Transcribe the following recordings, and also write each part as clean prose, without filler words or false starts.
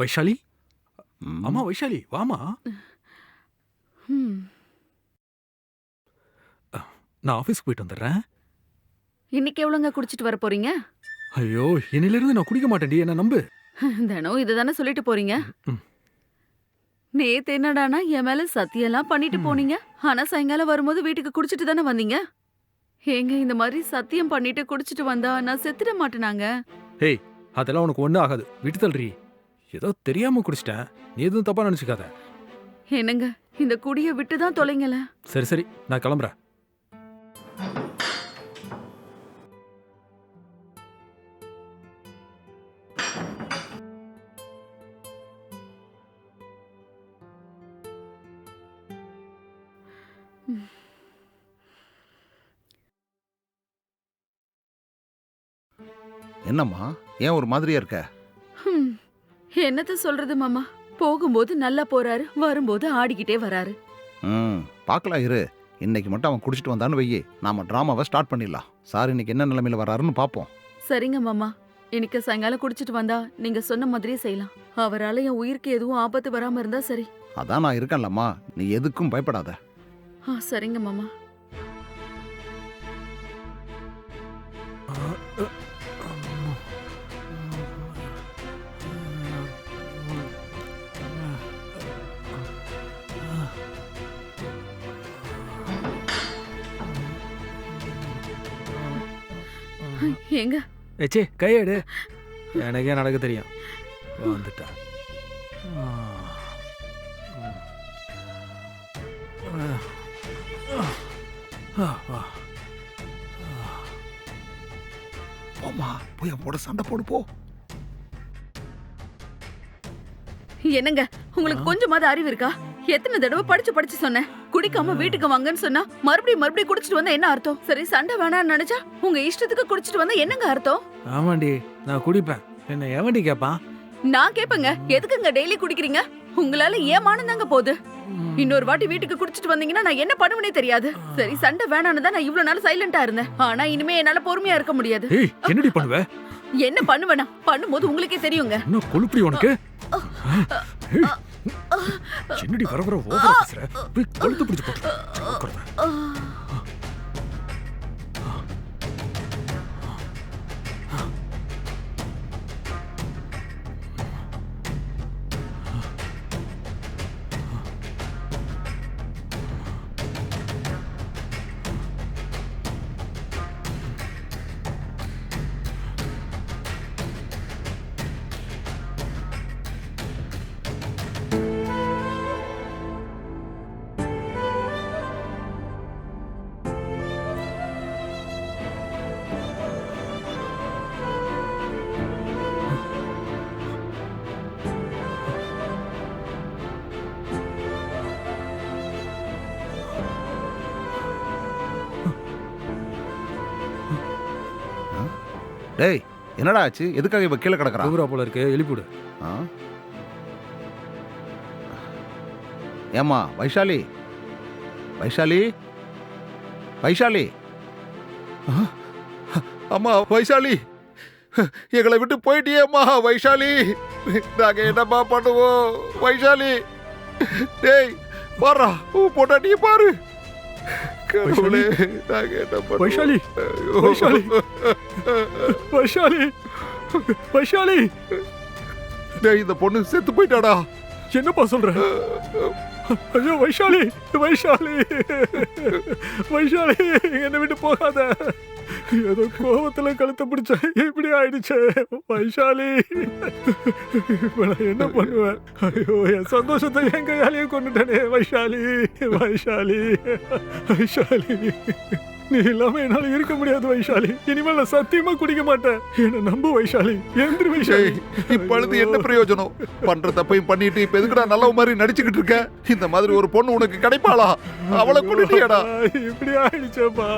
வைஷாலி, ம். அம்மா வைஷாலி வாமா. ம். நான் ஆபீஸ்க்கு போயிட்டு வந்துடுறேன். இன்னைக்கு எவ்வளோங்க குடிச்சிட்டு வர போறீங்க? ஐயோ, இன்னிலிருந்து நான் குடிக்க மாட்டேன்டி, என்ன நம்பு. தினம் இதுதானே சொல்லிட்டு போறீங்க. ம். நேத்து என்னடானா என் மேல சத்தியெல்லாம் பண்ணிட்டு போனீங்க. ஆனா சாயங்காலம் வரும்போது வீட்டுக்கு குடிச்சிட்டு தானே வந்தீங்க. ஏங்க இந்த மாதிரி சத்தியம் பண்ணிட்டு குடிச்சிட்டு வந்தா நான் செத்துட மாட்டேனாங்க. ஏய், அதெல்லாம் உனக்கு ஒன்றும் ஆகாது, விட்டு தள்ளுறி. ஏதோ தெரியாம குடிச்சிட்டேன், நீ எதுவும் தப்பா நினைச்சுக்காத. என்னங்க இந்த குடிய விட்டு தான் தொலைங்கல. சரி சரி, நான் கிளம்புறேன். என்னம்மா ஏன் ஒரு மாதிரியா இருக்க? ஹம், என்னத்த சொல்றது மாமா. போகும்போது நல்லா போறாரு, வரும்போது ஆடிக்கிட்டே வராரு. பார்க்கலாம் இரு. இன்னைக்கு மட்டும் அவன் குடிச்சிட்டு வந்தான்னு வையே, நாம டிராமாவை ஸ்டார்ட் பண்ணிடலாம். சார் இன்னைக்கு என்ன நிலைமையில வராருன்னு பார்ப்போம். சரிங்க மாமா, இன்னைக்கு சாயங்காலம் குடிச்சிட்டு வந்தா நீங்க சொன்ன மாதிரியே செய்யலாம். அவரால என் உயிருக்கு எதுவும் ஆபத்து வராம இருந்தா சரி. அதான் நான் இருக்கேன்லம்மா, நீ எதுக்கும் பயப்படாத. சரிங்க மாமா. எங்க ஏச்சே கையெடு, எனக்கே நடக்க தெரியும். வந்துட்டா. போம்மா, போய் அவன் போட சண்டை போடு போ. என்னங்க உங்களுக்கு கொஞ்சமாவது அறிவு இருக்கா? எத்தனை தடவை படிச்சு சொன்னேன், குடிக்காம வீட்டுக்கு வாங்கன்னு சொன்னா மறுபடியும் குடிச்சிட்டு வந்தா என்ன அர்த்தம்? சரி சண்டை வேணாம்னு நினைச்சா உங்க இஷ்டத்துக்கு குடிச்சிட்டு வந்தா என்னங்க அர்த்தம்? ஆமாண்டி, நான் குடிப்பேன், என்ன எவன்டி கேப்பான்? நான் கேப்பேங்க, எதுக்குங்க டெய்லி குடிக்கிறீங்க? உங்களால ஏமானம் தாங்க போகுது. இன்னொரு வாட்டி வீட்டுக்கு குடிச்சிட்டு வந்தீங்கன்னா நான் என்ன பண்ணுவேனே தெரியாது. சரி சண்டை வேணான்னு தான் நான் இவ்வளவு நாள் சைலண்டா இருந்தேன். ஆனா இனிமே என்னால பொறுமையா இருக்க முடியாது. ஏய், என்னடி பண்ணுவ? என்ன பண்ணுவேனா? பண்ணும்போது உங்களுக்கே தெரியுங்க. என்ன கொழுப்படி உனக்கு? ஏய், என்னடி வர வர ஓவரா பேசுற? போய் கழுத்து பிடிச்சு போட்டு. டேய், என்னடா ஆச்சு? எதுக்காக இவ கீழே கிடக்குறா? ஊரா போல இருக்கு, எழுப்பிடு. ஏம்மா வைஷாலி, வைஷாலி, வைஷாலி. அம்மா வைஷாலி, எங்களை விட்டு போயிட்டியேம்மா வைஷாலி. நாங்க என்னம்மா பண்ணுவோம் வைஷாலி? டேய் பாரா, பொட்டாட்டிய பாரு. கடவுளே, நாங்க என்ன பண்ணுவோம்? வைஷாலி, வைஷாலி, வைஷாலி, வைஷாலி. டேய், இந்த பொண்ணு செத்து போயிட்டாடா. என்னப்பா சொல்ற? ஐயோ வைஷாலி, வைஷாலி, வைஷாலி, என்னை விட்டு போகாத. ஏதோ கோபத்துல கழுத்தை பிடிச்ச இப்படி ஆயிடுச்சு வைஷாலி. இப்ப நான் என்ன பண்ணுவேன்? ஐயோ, என் சந்தோஷத்தை என் கையாலேயே கொண்டுட்டேனே வைஷாலி, வைஷாலி, வைஷாலி. நீ இல்லாம என்னால இருக்க முடியாது வைஷாலி. இனிமேல் நான் சத்தியமா குடிக்க மாட்டேன். என்ன நம்பு வைஷாலி, எந்திரி வைஷாலி. இப்ப அழுது என்ன பிரயோஜனம்? பண்ற தப்பையும் பண்ணிட்டு இப்ப எதுக்குடா நல்ல மாதிரி நடிச்சுக்கிட்டு இருக்க? இந்த மாதிரி ஒரு பொண்ணு உனக்கு கிடைப்பாளா? அவளை கொண்டுட்டியாடா. இப்படி ஆயிடுச்சேப்பா.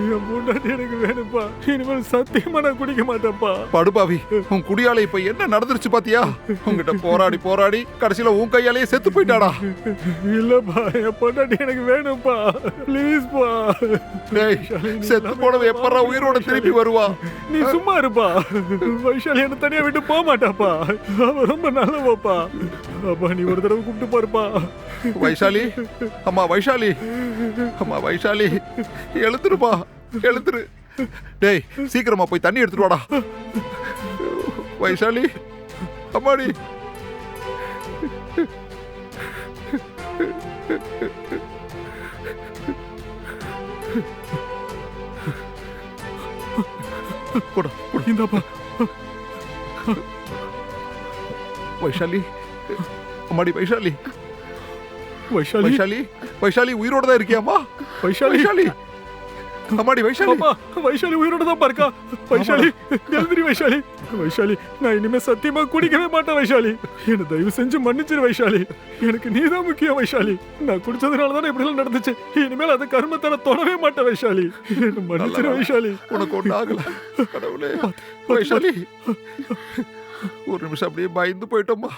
என் பொண்டாட்டி எனக்கு வேணும்ப்பா. இனிமேல் சத்தியமா நான் குடிக்க மாட்டேன்ப்பா. படுபாவி, உன் குடியால இப்ப என்ன நடந்துருச்சு பாத்தியா? உன்கிட்ட போராடி போராடி கடைசியில உன் கையாலேயே செத்து போயிட்டாடா. இல்லப்பா, என் பொண்டாட்டி எனக்கு வேணும்ப்பா. ப்ளீஸ்ப்பா. டேய் செத்து போனவ எப்பறா உயிரோட திருப்பி வருவா? நீ சும்மா இருப்பா. வைஷாலி என்ன தனியா விட்டு போக மாட்டாப்பா. அவ ரொம்ப நல்லவப்பா. அப்பா நீ ஒரு தடவை கூப்பிட்டு பாருப்பா. வைஷாலி, அம்மா வைஷாலி, அம்மா வைஷாலி, எழுந்துருப்பா, எழுந்துரு. டேய் சீக்கிரமா போய் தண்ணி எடுத்துட்டு வாடா. வைஷாலி, அம்மாடி. போடா, போடா. இந்தாப்பா. வைஷாலி, அம்மாடி வைஷாலி, வைஷாலி, வைஷாலி, வைஷாலி உயிரோட தான் இருக்கியாம்மா? வைஷாலி, வைஷாலி, அம்மாடி வைஷாலி. அப்பா, வைஷாலி உயிரோட தான் இருக்கா. வைஷாலி, எழுந்திரி வைஷாலி. வைஷாலி, நான் இனிமே சத்தியமா குடிக்கவே மாட்டேன் வைஷாலி. என்ன தயவு செஞ்சு மன்னிச்சிரு வைஷாலி. எனக்கு நீதான் முக்கியம் வைஷாலி. நான் குடிச்சதுனால தானே இப்படி எல்லாம் நடந்துச்சு. இனிமேல் அந்த கர்மத்தை நான் தொடவே மாட்டேன் வைஷாலி. என்ன மன்னிச்சிரு வைஷாலி. உனக்கு ஒண்ணு ஆகல கடவுளே. வைஷாலி, ஒரு நிமிஷம் அப்படியே பயந்து போயிட்டோம்மா.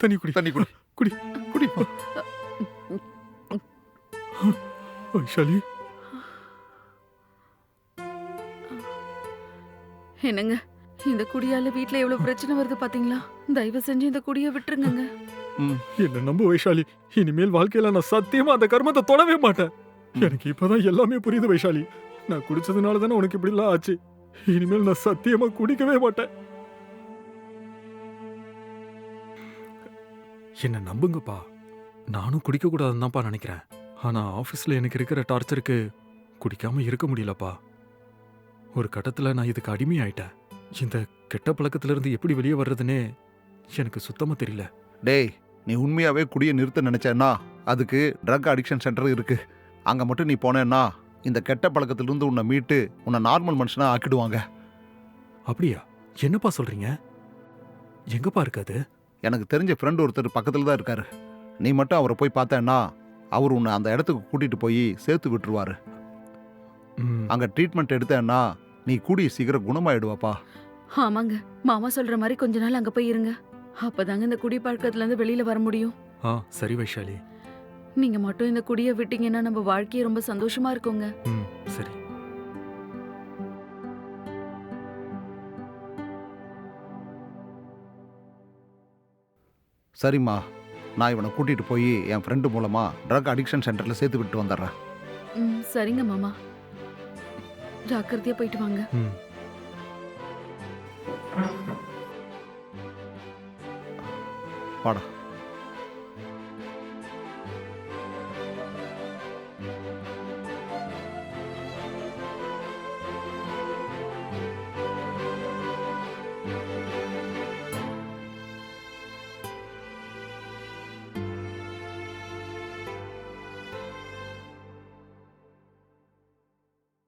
தண்ணி குடி, தண்ணி குடி, குடி. குடிப்பா. வைஷாலி, என்னங்க இந்த குடியால வீட்ல எவ்வளவு பிரச்சனை வருது பாத்தீங்களா? தயவு செஞ்சு இந்த குடிய விட்டுருங்க. என்ன நம்பு வைஷாலி. இனிமேல் வாழ்க்கையில நான் சத்தியமா அந்த கர்மத்தை தொடவே மாட்டேன். எனக்கு இப்பதான் எல்லாமே புரியுது வைஷாலி. நான் குடிச்சதுனால தானே உனக்கு இப்படி எல்லாம் ஆச்சு. இனிமேல் நான் சத்தியமா குடிக்கவே மாட்டேன். என்ன நம்புங்கப்பா. நானும் குடிக்க கூடாதுன்னு தான்ப்பா நினைக்கிறேன். ஆனா ஆபீஸ்ல எனக்கு இருக்கிற டார்ச்சருக்கு குடிக்காம இருக்க முடியலப்பா. ஒரு கட்டத்துல நான் இதுக்கு அடிமையாயிட்டேன். இந்த கெட்ட பழக்கத்துல இருந்து எப்படி வெளியே வர்றதுன்னே எனக்கு சுத்தமா தெரியல. டேய் நீ உண்மையாவே குடியை நிறுத்த நினைச்சேன்னா அதுக்கு ட்ரக் அடிக்ஷன் சென்டர் இருக்கு. அங்க மட்டும் நீ போனேன்னா இந்த கெட்ட பழக்கத்திலிருந்து உன்னை மீட்டு உன்னை நார்மல் மனுஷனா ஆக்கிடுவாங்க. அப்படியா? என்னப்பா சொல்றீங்க? எங்கப்பா இருக்காது? எனக்கு தெரிஞ்ச ஃப்ரெண்ட் ஒருத்தர் பக்கத்துல தான் இருக்காரு. நீ மட்டும் அவரை போய் பார்த்தேன்னா அவர் உன்னை அந்த இடத்துக்கு கூட்டிட்டு போய் சேர்த்து விட்டுருவாரு. அங்க ட்ரீட்மெண்ட் எடுத்தேன்னா நீ கூடிய சீக்கிரம் குணமாயிடுவாப்பா. ஆமாங்க, மாமா சொல்ற மாதிரி கொஞ்ச நாள் அங்க போய் இருங்க. அப்பதாங்க இந்த குடி பழக்கத்துல இருந்து வெளியில வர முடியும். சரி வைஷாலி. நீங்க மட்டும் இந்த குடிய விட்டீங்கன்னா நம்ம வாழ்க்கையே ரொம்ப சந்தோஷமா இருக்குங்க. சரி. சரிம்மா, நான் இவனை கூட்டிட்டு போய் என் ஃப்ரெண்டு மூலமா ட்ரக் அடிக்ஷன் சென்டர்ல சேர்த்து விட்டு வந்துடுறேன். சரிங்க மாமா, ஜாக்கிரதையா போயிட்டு வாங்க. வாடா.